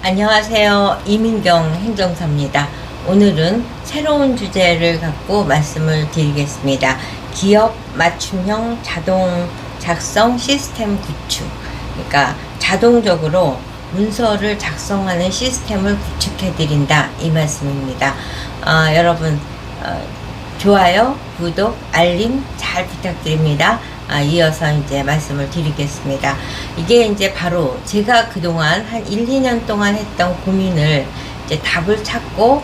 안녕하세요. 이민경 행정사입니다. 오늘은 새로운 주제를 갖고 말씀을 드리겠습니다. 기업 맞춤형 자동 작성 시스템 구축. 그러니까 자동적으로 문서를 작성하는 시스템을 구축해 드린다, 이 말씀입니다. 여러분 좋아요, 구독, 알림 잘 부탁드립니다. 이어서 이제 말씀을 드리겠습니다. 이게 이제 바로 제가 그동안 한 1, 2년 동안 했던 고민을 이제 답을 찾고,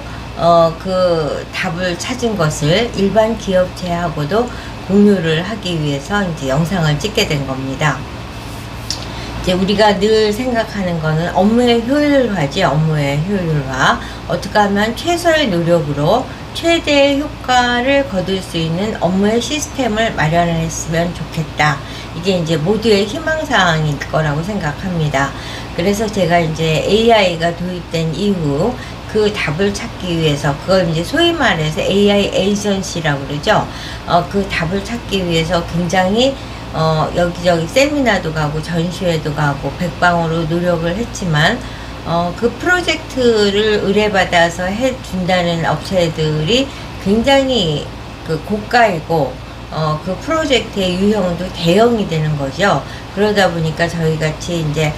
그 답을 찾은 것을 일반 기업체하고도 공유를 하기 위해서 이제 영상을 찍게 된 겁니다. 이제 우리가 늘 생각하는 거는 업무의 효율화지, 업무의 효율화. 어떻게 하면 최소의 노력으로 최대의 효과를 거둘 수 있는 업무의 시스템을 마련했으면 좋겠다. 이게 이제 모두의 희망사항일 거라고 생각합니다. 그래서 제가 이제 AI가 도입된 이후 그 답을 찾기 위해서, 그걸 이제 소위 말해서 AI 에이전시라고 그러죠. 그 답을 찾기 위해서 굉장히 여기저기 세미나도 가고 전시회도 가고 백방으로 노력을 했지만, 그 프로젝트를 의뢰받아서 해준다는 업체들이 굉장히 그 고가이고, 그 프로젝트의 유형도 대형이 되는 거죠. 그러다 보니까 저희 같이 이제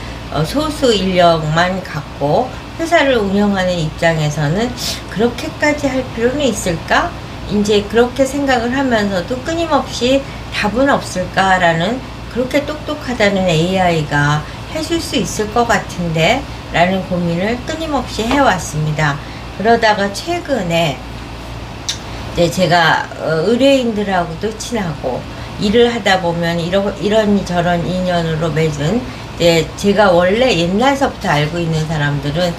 소수 인력만 갖고 회사를 운영하는 입장에서는 그렇게까지 할 필요는 있을까? 이제 그렇게 생각을 하면서도 끊임없이 답은 없을까라는, 그렇게 똑똑하다는 AI가 해줄 수 있을 것 같은데 라는 고민을 끊임없이 해왔습니다. 그러다가 최근에 이제 제가 의뢰인들하고도 친하고 일을 하다 보면 이런저런 인연으로 맺은, 이제 제가 원래 옛날서부터 알고 있는 사람들은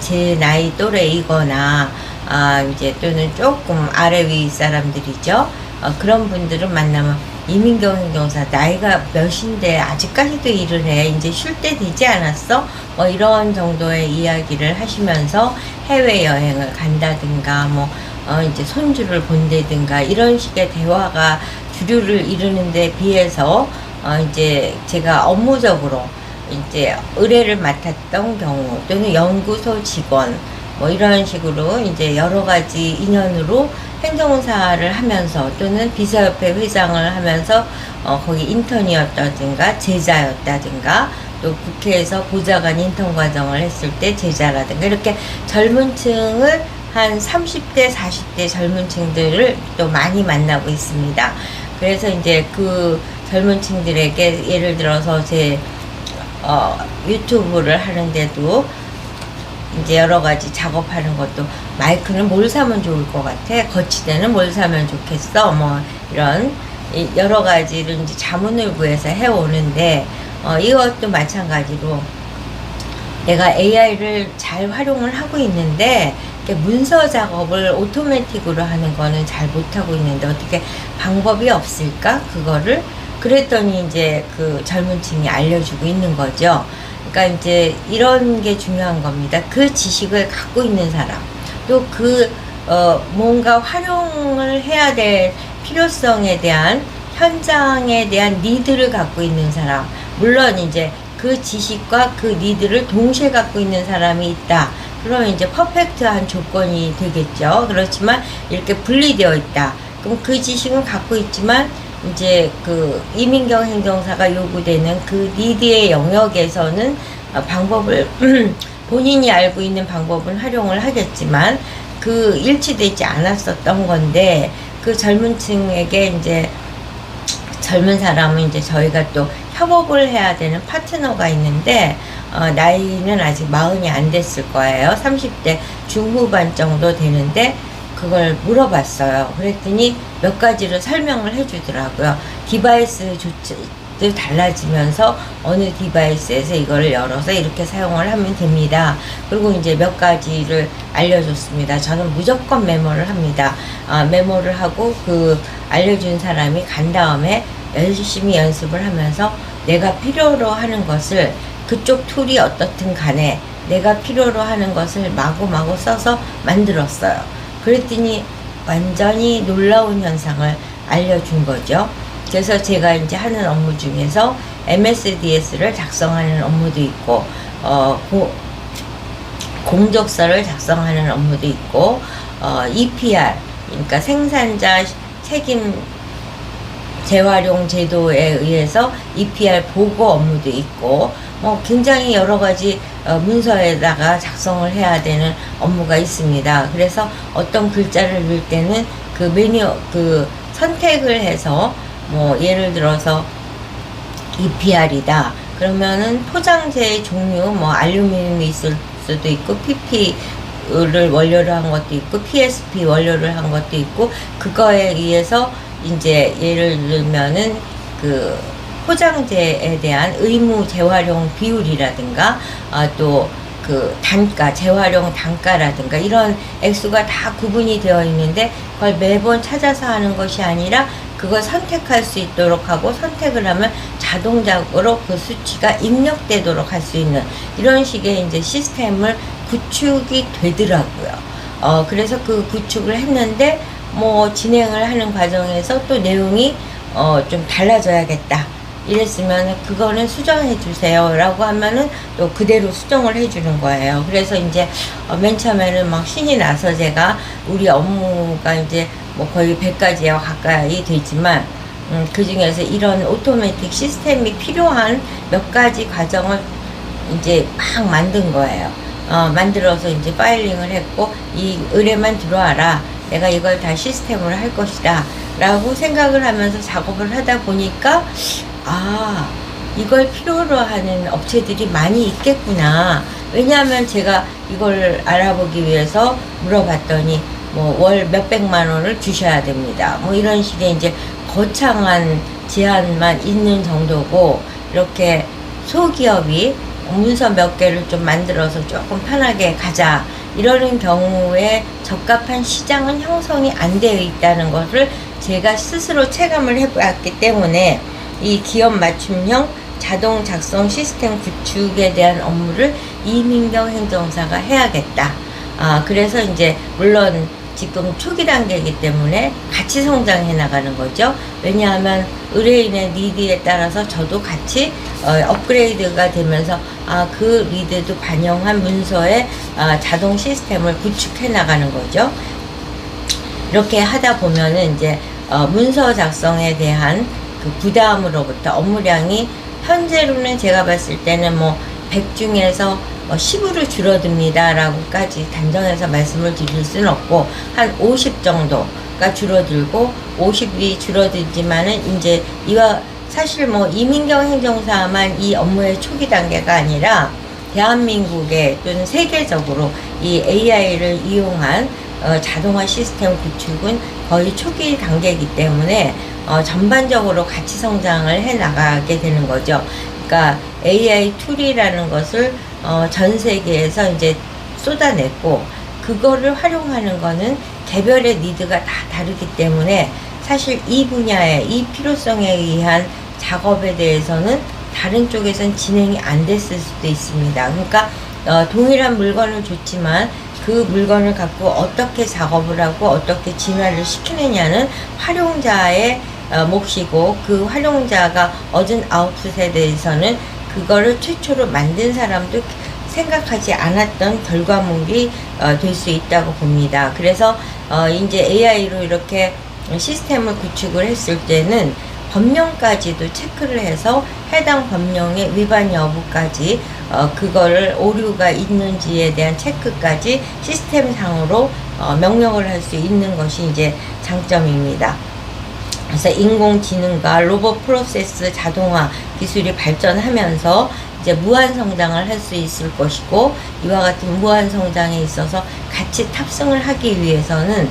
제 나이 또래이거나 이제 또는 조금 아래 위 사람들이죠. 그런 분들은 만나면 이민경 행정사 나이가 몇인데 아직까지도 일을 해, 이제 쉴 때 되지 않았어? 뭐 이런 정도의 이야기를 하시면서 해외여행을 간다든가 이제 손주를 본다든가 이런 식의 대화가 주류를 이루는 데 비해서 이제 제가 업무적으로 이제 의뢰를 맡았던 경우, 또는 연구소 직원 뭐 이런 식으로 이제 여러 가지 인연으로 행정사를 하면서, 또는 비서협회 회장을 하면서 거기 인턴이었다든가 제자였다든가, 또 국회에서 보좌관 인턴 과정을 했을 때 제자라든가, 이렇게 젊은 층을 한 30대 40대 젊은 층들을 또 많이 만나고 있습니다. 그래서 이제 그 젊은 층들에게 예를 들어서 제 유튜브를 하는데도 이제 여러 가지 작업하는 것도, 마이크는 뭘 사면 좋을 것 같아? 거치대는 뭘 사면 좋겠어? 뭐 이런 여러 가지를 이제 자문을 구해서 해오는데, 이것도 마찬가지로 내가 AI를 잘 활용을 하고 있는데 문서 작업을 오토매틱으로 하는 거는 잘 못하고 있는데 어떻게 방법이 없을까? 그거를 그랬더니 이제 그 젊은 층이 알려주고 있는 거죠. 그러니까 이제 이런 게 중요한 겁니다. 그 지식을 갖고 있는 사람, 또 그 뭔가 활용을 해야 될 필요성에 대한, 현장에 대한 니드를 갖고 있는 사람, 물론 이제 그 지식과 그 니드를 동시에 갖고 있는 사람이 있다. 그러면 이제 퍼펙트한 조건이 되겠죠. 그렇지만 이렇게 분리되어 있다. 그럼 그 지식은 갖고 있지만 이제 그 이민경 행정사가 요구되는 그 니드의 영역에서는 방법을 본인이 알고 있는 방법은 활용을 하겠지만 그 일치되지 않았었던 건데, 그 젊은 층에게 이제 젊은 사람은 이제 저희가 또 협업을 해야 되는 파트너가 있는데, 나이는 아직 40이 안 됐을 거예요. 30대 중후반 정도 되는데 그걸 물어봤어요. 그랬더니 몇 가지를 설명을 해주더라고요. 디바이스 도 달라지면서 어느 디바이스에서 이거를 열어서 이렇게 사용을 하면 됩니다. 그리고 이제 몇 가지를 알려줬습니다. 저는 무조건 메모를 합니다. 메모를 하고 그 알려준 사람이 간 다음에 열심히 연습을 하면서 내가 필요로 하는 것을, 그쪽 툴이 어떻든 간에 내가 필요로 하는 것을 마구마구 써서 만들었어요. 그랬더니 완전히 놀라운 현상을 알려준 거죠. 그래서 제가 이제 하는 업무 중에서 MSDS를 작성하는 업무도 있고, 공적서를 작성하는 업무도 있고, EPR, 그러니까 생산자 책임 재활용 제도에 의해서 EPR 보고 업무도 있고, 뭐 굉장히 여러 가지 문서에다가 작성을 해야 되는 업무가 있습니다. 그래서 어떤 글자를 넣을 때는 그 선택을 해서, 뭐 예를 들어서 EPR이다 그러면은 포장재의 종류, 뭐 알루미늄이 있을 수도 있고, PP를 원료로 한 것도 있고, PSP 원료를 한 것도 있고, 그거에 의해서 이제 예를 들면은 그 포장재에 대한 의무 재활용 비율이라든가, 또 그 단가, 재활용 단가라든가 이런 액수가 다 구분이 되어 있는데, 그걸 매번 찾아서 하는 것이 아니라 그걸 선택할 수 있도록 하고, 선택을 하면 자동적으로 그 수치가 입력되도록 할 수 있는 이런 식의 이제 시스템을 구축이 되더라고요. 그래서 그 구축을 했는데, 뭐 진행을 하는 과정에서 또 내용이 좀 달라져야겠다 이랬으면 그거는 수정해 주세요 라고 하면은 또 그대로 수정을 해 주는 거예요. 그래서 이제 맨 처음에는 막 신이 나서, 제가 우리 업무가 이제 뭐 거의 100가지와 가까이 되지만, 그 중에서 이런 오토매틱 시스템이 필요한 몇 가지 과정을 이제 막 만든 거예요. 만들어서 이제 파일링을 했고, 이 의뢰만 들어와라, 내가 이걸 다 시스템으로 할 것이다 라고 생각을 하면서 작업을 하다 보니까, 이걸 필요로 하는 업체들이 많이 있겠구나. 왜냐하면 제가 이걸 알아보기 위해서 물어봤더니, 뭐 월 몇백만 원을 주셔야 됩니다, 뭐 이런 식의 이제 거창한 제한만 있는 정도고, 이렇게 소기업이 문서 몇 개를 좀 만들어서 조금 편하게 가자 이러는 경우에 적합한 시장은 형성이 안 되어 있다는 것을 제가 스스로 체감을 해봤기 때문에, 이 기업 맞춤형 자동 작성 시스템 구축에 대한 업무를 이민경 행정사가 해야겠다. 그래서 이제 물론 지금 초기 단계이기 때문에 같이 성장해 나가는 거죠. 왜냐하면 의뢰인의 니드에 따라서 저도 같이 업그레이드가 되면서 그 니드도 반영한 문서의 자동 시스템을 구축해 나가는 거죠. 이렇게 하다 보면은 이제 문서 작성에 대한 그 부담으로부터 업무량이, 현재로는 제가 봤을 때는 뭐 100 중에서 10으로 줄어듭니다 라고까지 단정해서 말씀을 드릴 수는 없고, 한 50 정도가 줄어들고, 50이 줄어들지만은 이제 이와 사실 뭐 이민경 행정사만 이 업무의 초기 단계가 아니라 대한민국에 또는 세계적으로 이 AI를 이용한 자동화 시스템 구축은 거의 초기 단계이기 때문에 전반적으로 같이 성장을 해 나가게 되는 거죠. 그러니까 AI 툴이라는 것을 전 세계에서 이제 쏟아냈고, 그거를 활용하는 거는 개별의 니드가 다 다르기 때문에 사실 이 분야의 이 필요성에 의한 작업에 대해서는 다른 쪽에선 진행이 안 됐을 수도 있습니다. 그러니까 동일한 물건을 줬지만 그 물건을 갖고 어떻게 작업을 하고 어떻게 진화를 시키느냐는 활용자의 몫이고, 그 활용자가 얻은 아웃풋에 대해서는 그거를 최초로 만든 사람도 생각하지 않았던 결과물이 될 수 있다고 봅니다. 그래서 이제 AI로 이렇게 시스템을 구축을 했을 때는 법령까지도 체크를 해서 해당 법령의 위반 여부까지, 그거를 오류가 있는지에 대한 체크까지 시스템상으로 명령을 할 수 있는 것이 이제 장점입니다. 그래서 인공지능과 로봇 프로세스 자동화 기술이 발전하면서 이제 무한 성장을 할 수 있을 것이고, 이와 같은 무한 성장에 있어서 같이 탑승을 하기 위해서는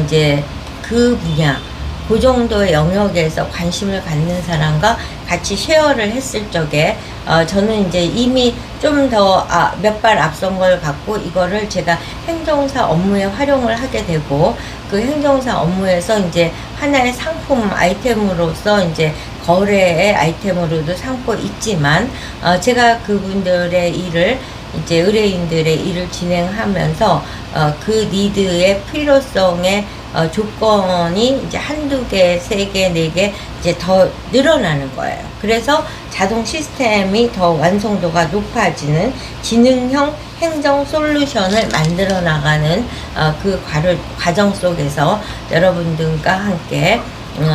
이제 그 분야, 그 정도의 영역에서 관심을 갖는 사람과 같이 쉐어를 했을 적에 저는 이제 이미 좀 더 몇 발 앞선 걸 갖고 이거를 제가 행정사 업무에 활용을 하게 되고, 그 행정사 업무에서 이제 하나의 상품 아이템으로서 이제 거래의 아이템으로도 삼고 있지만, 제가 그분들의 일을 이제 의뢰인들의 일을 진행하면서 그 니드의 필요성의 조건이 이제 한두 개, 세 개, 네 개 이제 더 늘어나는 거예요. 그래서 자동 시스템이 더 완성도가 높아지는 지능형 행정 솔루션을 만들어 나가는 그 과정 속에서 여러분들과 함께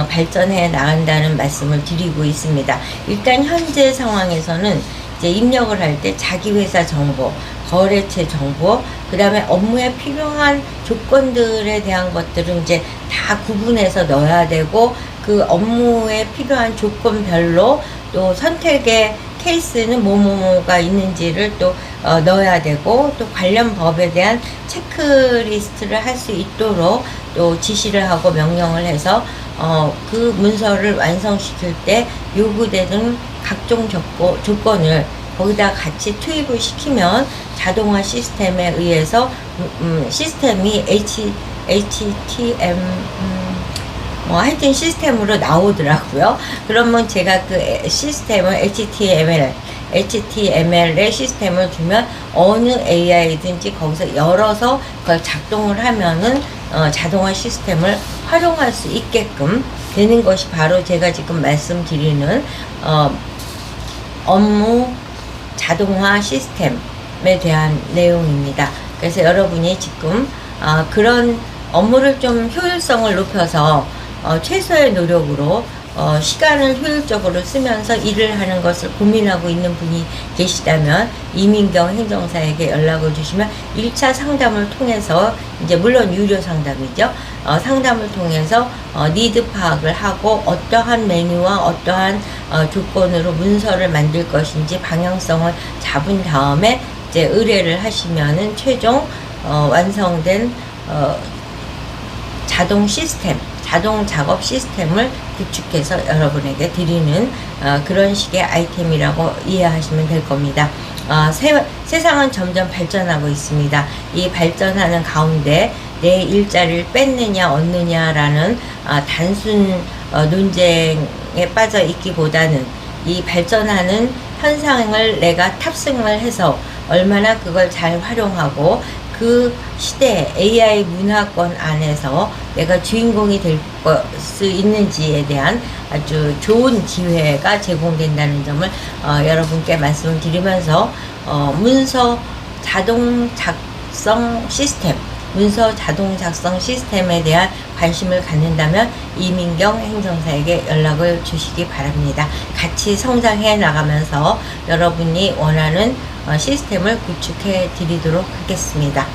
발전해 나간다는 말씀을 드리고 있습니다. 일단 현재 상황에서는 이제 입력을 할 때 자기 회사 정보, 거래처 정보, 그 다음에 업무에 필요한 조건들에 대한 것들은 이제 다 구분해서 넣어야 되고, 그 업무에 필요한 조건별로 또 선택의 케이스는 뭐뭐가 있는지를 또 넣어야 되고, 또 관련 법에 대한 체크리스트를 할 수 있도록 또 지시를 하고 명령을 해서 그 문서를 완성시킬 때 요구되는 각종 조건을 거기다 같이 투입을 시키면 자동화 시스템에 의해서 시스템이 HTM 하여튼 시스템으로 나오더라고요. 그러면 제가 그 시스템을 HTML의 시스템을 주면 어느 AI든지 거기서 열어서 그걸 작동을 하면은 자동화 시스템을 활용할 수 있게끔 되는 것이 바로 제가 지금 말씀드리는 업무 자동화 시스템에 대한 내용입니다. 그래서 여러분이 지금 그런 업무를 좀 효율성을 높여서 최소의 노력으로 시간을 효율적으로 쓰면서 일을 하는 것을 고민하고 있는 분이 계시다면 이민경 행정사에게 연락을 주시면 1차 상담을 통해서, 이제 물론 유료 상담이죠. 상담을 통해서 니드 파악을 하고 어떠한 메뉴와 어떠한 조건으로 문서를 만들 것인지 방향성을 잡은 다음에 이제 의뢰를 하시면은 최종 완성된 자동 시스템, 자동 작업 시스템을 구축해서 여러분에게 드리는 그런 식의 아이템이라고 이해하시면 될 겁니다. 세상은 점점 발전하고 있습니다. 이 발전하는 가운데 내 일자리를 뺏느냐 얻느냐라는 단순 논쟁에 빠져 있기보다는 이 발전하는 현상을 내가 탑승을 해서 얼마나 그걸 잘 활용하고 그 시대 AI 문화권 안에서 내가 주인공이 될 수 있는지에 대한 아주 좋은 기회가 제공된다는 점을 여러분께 말씀을 드리면서 문서 자동 작성 시스템, 문서 자동 작성 시스템에 대한 관심을 갖는다면 이민경 행정사에게 연락을 주시기 바랍니다. 같이 성장해 나가면서 여러분이 원하는 시스템을 구축해 드리도록 하겠습니다.